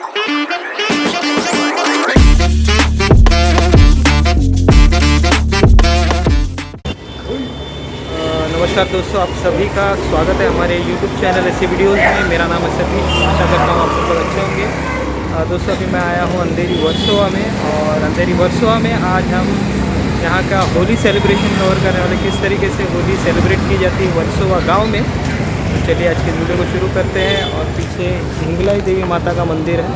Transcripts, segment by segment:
नमस्कार दोस्तों, आप सभी का स्वागत है हमारे YouTube चैनल ऐसे वीडियोज़ में। मेरा नाम है सतीश। आशा करता हूँ आप सब लोग अच्छे होंगे। दोस्तों अभी मैं आया हूँ अंधेरी वर्सोवा में, और अंधेरी वर्सोवा में आज हम यहाँ का होली सेलिब्रेशन कवर करने वाले, किस तरीके से होली सेलिब्रेट की जाती है वर्सोवा गांव में। तो चलिए आज के वीडियो को शुरू करते हैं। और पीछे हिंगलाई देवी माता का मंदिर है।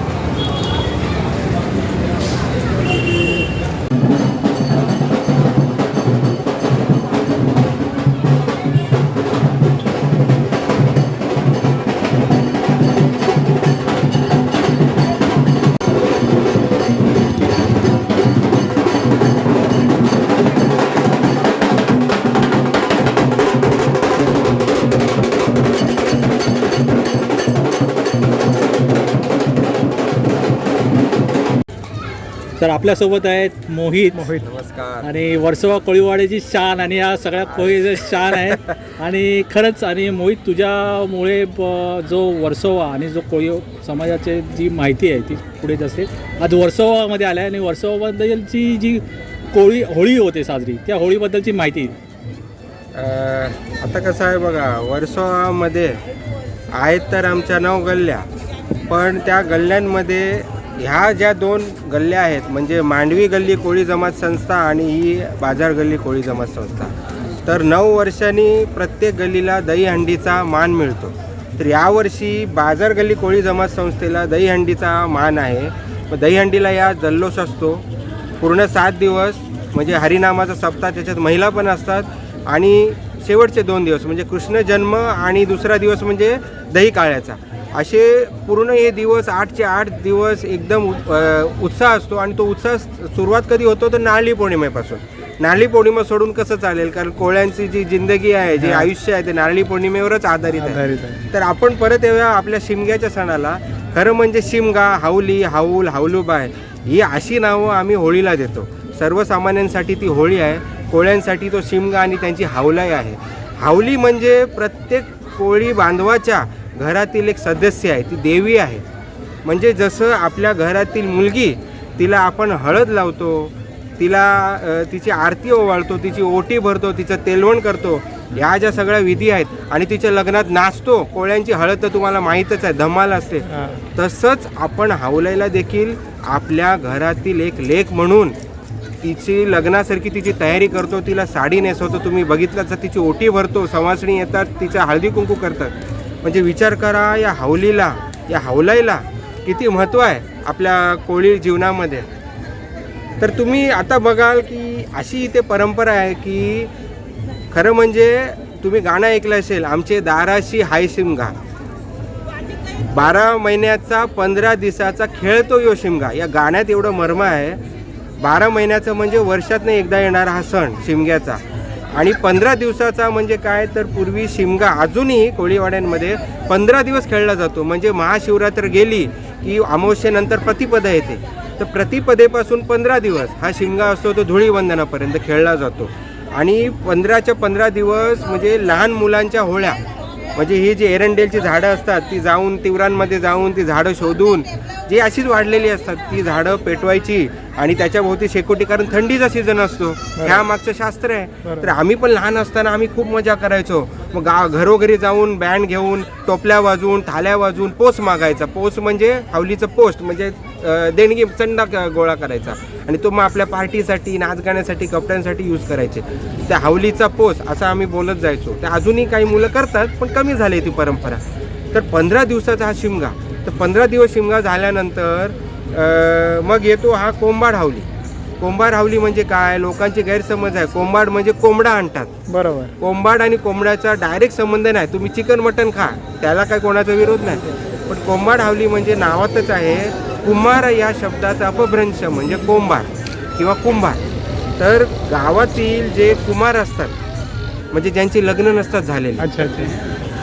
तर आपल्यासोबत आहेत मोहित नमस्कार. आणि वर्सोवा कोळीवाड्याची शान आणि या सगळ्या कोळीचं शान आहे. आणि खरंच आणि मोहित तुझ्यामुळे जो वर्सोवा आणि जो कोळी समाजाची जी माहिती आहे ती पुढे जाते. आज वर्सोवामध्ये आल्या आणि वर्सोवाबद्दलची जी कोळी होळी होते साजरी, त्या होळीबद्दलची माहिती. आता कसं आहे बघा, वर्सोवामध्ये आहेत तर आमच्या 9 गल्ल्या, पण त्या गल्ल्यांमध्ये ह्या ज्या 2 गल्ल्या आहेत, म्हणजे मांडवी गल्ली कोळी जमात संस्था आणि ही बाजार गल्ली कोळी जमात संस्था, तर 9 वर्षांनी प्रत्येक गल्लीला दहीहंडीचा मान मिळतो. तर यावर्षी बाजार गल्ली कोळी जमात संस्थेला दहीहंडीचा मान आहे. मग दहीहंडीला या जल्लोष असतो पूर्ण 7 दिवस, म्हणजे हरिनामाचा सप्ताह, त्याच्यात महिला पण असतात. आणि शेवटचे 2 दिवस म्हणजे कृष्ण जन्म आणि दुसरा दिवस म्हणजे दही काळ्याचा, असे पूर्ण हे दिवस 8चे 8 दिवस एकदम उत्साह असतो. आणि तो उत्साह सुरुवात कधी होतो तर नारळी पौर्णिमेपासून. नारळी पौर्णिमा सोडून कसं चालेल, कारण कोळ्यांची जी जिंदगी आहे, जे आयुष्य आहे, ते नारळी पौर्णिमेवरच आधारित आहे. तर आपण परत येऊया आपल्या शिमग्याच्या सणाला. खरं म्हणजे शिमगा, हावली, हाऊल, हावलूबाय ही अशी नावं आम्ही होळीला देतो. सर्वसामान्यांसाठी ती होळी आहे, कोळ्यांसाठी तो शिमगा आणि त्यांची हावलाई आहे. हावली म्हणजे प्रत्येक कोळी बांधवाच्या घरातील एक सदस्य आहे, ती देवी आहे. म्हणजे जसं आपल्या घरातील मुलगी, तिला आपण हळद लावतो, तिला तिची आरती ओवाळतो, तिची ओटी भरतो, तिचं तेलवण करतो, ह्या ज्या सगळ्या विधी आहेत. आणि तिच्या लग्नात नाचतो. कोळ्यांची हळद तर तुम्हाला माहीतच आहे, धमाल असते. तसंच आपण हावलाईला देखील आपल्या घरातील एक लेक म्हणून तिची लग्नासारखी तिची तयारी करतो, तिला साडी नेसवतो. तुम्ही बघितलं तर तिची ओटी भरतो, सवासणी येतात, तिच्या हळदी कुंकू करतात. म्हणजे विचार करा या हावलीला, या हावलाईला किती महत्त्व आहे आपल्या कोळी जीवनामध्ये. तर तुम्ही आता बघाल की अशी इथे परंपरा आहे की खरं म्हणजे तुम्ही गाणं ऐकलं असेल, आमचे दाराशी हाय शिमगा, 12 महिन्याचा 15 दिवसाचा खेळतो यो शिमगा. या गाण्यात एवढं मर्म आहे. 12 महिन्याचं म्हणजे वर्षातनं एकदा येणारा हा सण शिमग्याचा. आणि 15 दिवसाचा म्हणजे काय, तर पूर्वी शिमगा अजूनही कोळीवाड्यांमध्ये 15 दिवस खेळला जातो. म्हणजे महाशिवरात्र गेली की अमावस्येनंतर प्रतिपदा येते, तर प्रतिपदेपासून 15 दिवस हा शिमगा असतो, तो धुळीवंदनापर्यंत खेळला जातो. आणि 15च्या 15 दिवस म्हणजे लहान मुलांच्या होळ्या, म्हणजे ही जी एरंडेलची झाडं असतात ती जाऊन तिवरांमध्ये जाऊन ती झाडं शोधून, जी अशीच वाढलेली असतात ती झाडं पेटवायची आणि त्याच्याभोवती शेकोटी, कारण थंडीचा सीझन असतो. ह्या मागचं शास्त्र आहे. तर आम्ही पण लहान असताना आम्ही खूप मजा करायचो. मग घरोघरी जाऊन बँड घेऊन, टोपल्या वाजवून, थाल्या वाजवून पोस मागायचा. पोस म्हणजे हावलीचं पोस्ट, म्हणजे देणगी, चंदा गोळा करायचा. आणि तो मग आपल्या पार्टीसाठी, नाच गाण्यासाठी, कपड्यांसाठी यूज करायचे. त्या हावलीचा पोस असं आम्ही बोलत जायचो. ते अजूनही काही मुलं करतात, पण कमी झाली ती परंपरा. तर 15 दिवसाचा हा शिमगा. तर 15 दिवस शिमगा झाल्यानंतर मग येतो हा कोंबाड हावली. कोंबाड हावली म्हणजे काय, लोकांची गैरसमज आहे. कोंबाड म्हणजे कोंबडा आणतात. बरोबर. कोंबाड आणि कोंबड्याचा डायरेक्ट संबंध नाही. तुम्ही चिकन मटन खा, त्याला काय कोणाचा विरोध नाही. पण कोंबाड हावली म्हणजे नावातच आहे. कुंभार या शब्दाचा अपभ्रंश म्हणजे कोंबाड किंवा कुंभार. तर गावातील जे कुमार असतात, म्हणजे ज्यांची लग्न नसतात झालेली,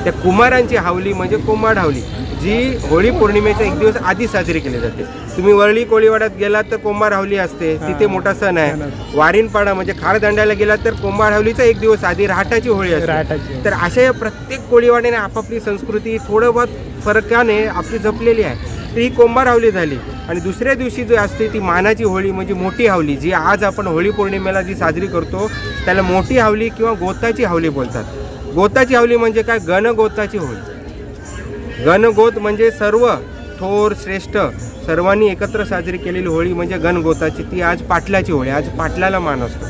त्या कुमारांची हावली म्हणजे कोंबाड हावली, जी होळी पौर्णिमेच्या 1 दिवस आधी साजरी केली जाते. तुम्ही वरळी कोळीवाड्यात गेलात तर कोंबाड हावली असते, तिथे मोठा सण आहे. वारीनपाडा म्हणजे खारदांड्याला गेलात तर कोंबाड हावलीचा 1 दिवस आधी राहटाची होळी असते. तर अशा या प्रत्येक कोळीवाड्याने आपापली संस्कृती थोडं बहुत फरकाने आपली जपलेली आहे. तर ही कोंबार हावली झाली. आणि दुसऱ्या दिवशी जी असते ती मानाची होळी म्हणजे मोठी हावली, जी आज आपण होळी पौर्णिमेला जी साजरी करतो त्याला मोठी हावली किंवा गोताची हावली बोलतात. गोताची हावली म्हणजे काय, गणगोताची होळी. गणगोत म्हणजे सर्व थोर श्रेष्ठ सर्वांनी एकत्र साजरी केलेली होळी म्हणजे गणगोताची. ती आज पाटलाची होळी. आज पाटलाला मान असतो.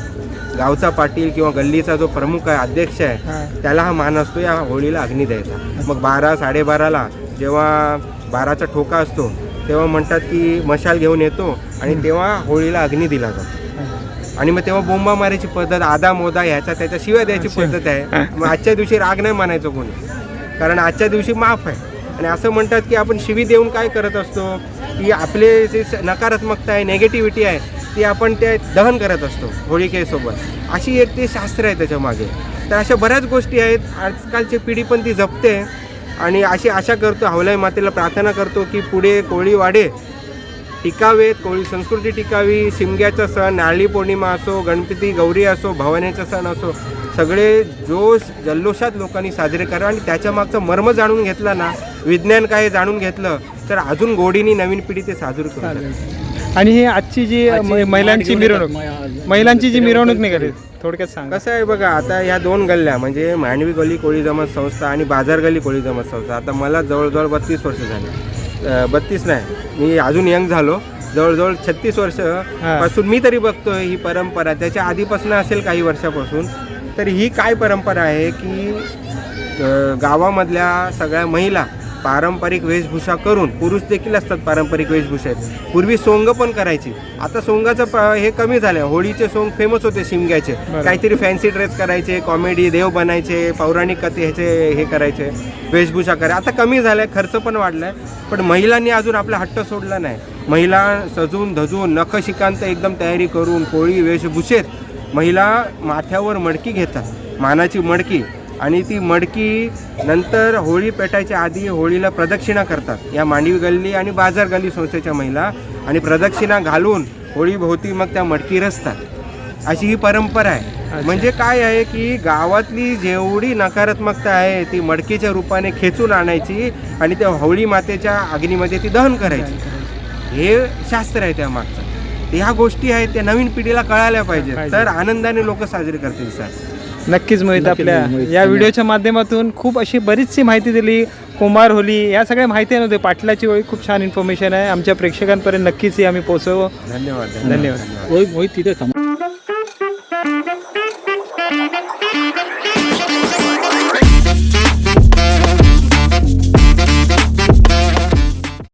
गावचा पाटील किंवा गल्लीचा जो प्रमुख आहे, अध्यक्ष आहे, त्याला हा मान असतो या होळीला अग्नी द्यायचा. मग 12-12:30ला जेव्हा 12चा ठोका असतो तेव्हा म्हणतात की मशाल घेऊन येतो आणि तेव्हा होळीला अग्नी दिला जातो. आणि मग तेव्हा बोंबा मारायची पद्धत, आदा मोदा ह्याचा त्याच्या शिव्या द्यायची पद्धत आहे. मग आजच्या दिवशी राग नाही मानायचं कोणी, कारण आजच्या दिवशी माफ आहे. आणि असं म्हणतात की आपण शिवी देऊन काय करत असतो की आपले जे नकारात्मकता आहे, नेगेटिव्हिटी आहे, ती आपण ते दहन करत असतो होळिकेसोबत. अशी एक ते शास्त्र आहे त्याच्या मागे. तर अशा बऱ्याच गोष्टी आहेत. आजकालची पिढी पण ती जपते आणि अशी आशा करतो, हवलाई मातेला प्रार्थना करतो की पुढे कोळी वाडे टिकावेत, कोळी संस्कृती टिकावी. शिमग्याचा सण, नारळी पौर्णिमा असो, गणपती गौरी असो, भवानीचा सण असो, सगळे जोश जल्लोषात लोकांनी साजरे करा. आणि त्याच्या मागचं मर्म जाणून घेतला ना, विज्ञान काय जाणून घेतलं तर अजून गोडीने नवीन पिढी ते साजरे करतात. आणि ही आजची जी महिलांची मिरवणूक निघाली, थोडक्यात सांगा. कसं आहे बघा, आता ह्या 2 गल्ल्या म्हणजे मांडवी गल्ली कोळी जमात संस्था आणि बाजार गल्ली कोळी जमात संस्था. आता मला जवळजवळ 32 वर्ष झाली. 32 नाही, मी अजून यंग झालो. जवळजवळ 36 वर्ष पासून मी तरी बघतोय ही परंपरा. त्याच्या आधीपासून असेल काही वर्षापासून. तर ही काय परंपरा आहे की गावामधल्या सगळ्या महिला पारंपरिक वेशभूषा करून, पुरुष देखील असतात पारंपरिक वेशभूषेत. पूर्वी सोंग पण करायची. आता सोंगाचं हे कमी झालं. होळीचे सोंग फेमस होते शिमग्याचे. काहीतरी फॅन्सी ड्रेस करायचे, कॉमेडी देव बनायचे, पौराणिक कथे ह्याचे हे करायचे, वेशभूषा करायचे. आता कमी झालं आहे, खर्च पण वाढला आहे. पण महिलांनी अजून आपला हट्ट सोडला नाही. महिला सजून धजून नखशिकांत एकदम तयारी करून कोळी वेशभूषेत महिला माथ्यावर मडकी घेतात, मानाची मडकी. आणि ती मडकी नंतर होळी पेटायच्या आधी होळीला प्रदक्षिणा करतात या मांडवी गल्ली आणि बाजार गल्ली संस्थेच्या महिला. आणि प्रदक्षिणा घालून होळीभोवती मग त्या मडकी रचतात. अशी ही परंपरा आहे. म्हणजे काय आहे की गावातली जेवढी नकारात्मकता आहे ती मडकीच्या रूपाने खेचून आणायची आणि त्या होळी मातेच्या अग्नीमध्ये ती दहन करायची. हे शास्त्र आहे त्या मागचं. ह्या गोष्टी आहेत त्या नवीन पिढीला कळायला पाहिजे, तर आनंदाने लोक साजरे करतील सर. नक्कीच मोहित, आपल्या या व्हिडिओच्या माध्यमातून खूप अशी बरीचशी माहिती दिली. कुंभार होली या सगळ्या माहिती नव्हते. पाटलाची होळी खूप छान इन्फॉर्मेशन आहे. आमच्या प्रेक्षकांपर्यंत नक्कीच ही आम्ही पोहोचवू. धन्यवाद. धन्यवाद. मोहित तिथे